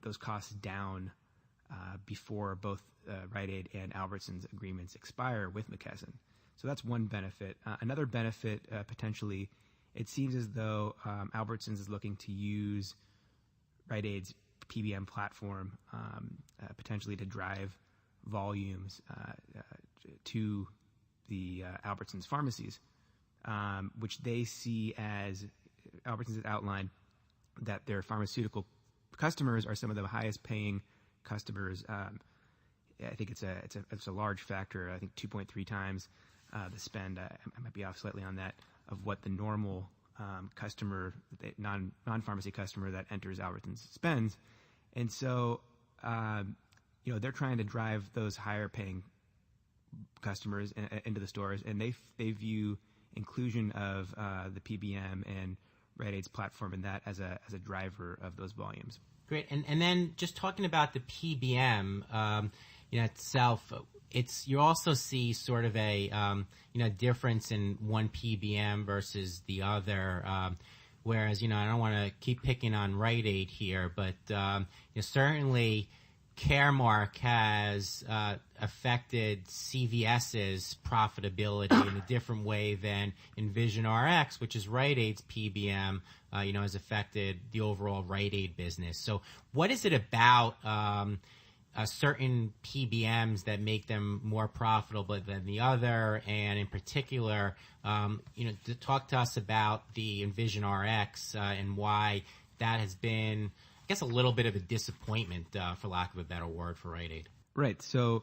those costs down before both Rite Aid and Albertsons agreements expire with McKesson. So that's one benefit. Another benefit, potentially, it seems as though Albertsons is looking to use Rite Aid's PBM platform potentially to drive volumes to the Albertsons pharmacies, which they see as Albertsons has outlined that their pharmaceutical customers are some of the highest paying customers. I think it's a large factor. I think 2.3 times the spend. I might be off slightly on that, of what the normal customer, non-pharmacy customer that enters Albertsons spends. And so, they're trying to drive those higher paying customers into the stores, and they view inclusion of the PBM and Rite Aid's platform in that as a driver of those volumes. Great. And then just talking about the PBM, itself, you also see sort of a, difference in one PBM versus the other. Whereas, I don't want to keep picking on Rite Aid here, but, certainly Caremark has affected CVS's profitability in a different way than EnvisionRx, which is Rite Aid's PBM, has affected the overall Rite Aid business. So what is it about certain PBMs that make them more profitable than the other? And in particular, to talk to us about the EnvisionRx and why that has been, I guess, a little bit of a disappointment, for lack of a better word, for Rite Aid. Right. So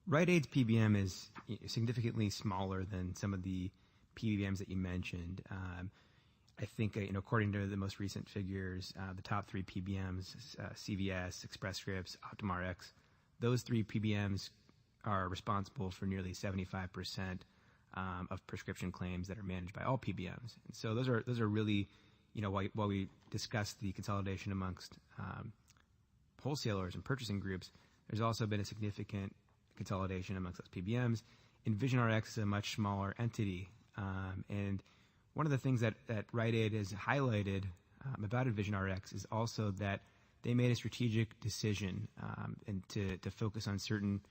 Rite Aid's PBM is significantly smaller than some of the PBMs that you mentioned. I think, according to the most recent figures, the top three PBMs, CVS, Express Scripts, OptumRx, those three PBMs are responsible for nearly 75% of prescription claims that are managed by all PBMs. And so those are really, while we discuss the consolidation amongst wholesalers and purchasing groups, there's also been a significant consolidation amongst those PBMs. EnvisionRx is a much smaller entity, and one of the things that Rite Aid has highlighted about EnvisionRx is also that they made a strategic decision and to focus on certain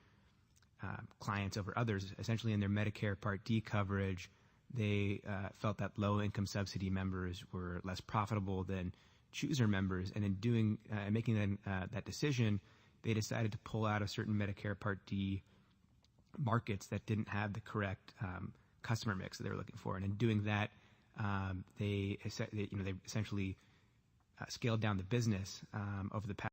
clients over others. Essentially, in their Medicare Part D coverage, they felt that low-income subsidy members were less profitable than chooser members, and in making that decision, they decided to pull out of certain Medicare Part D markets that didn't have the correct customer mix that they were looking for. And in doing that, they essentially scaled down the business over the past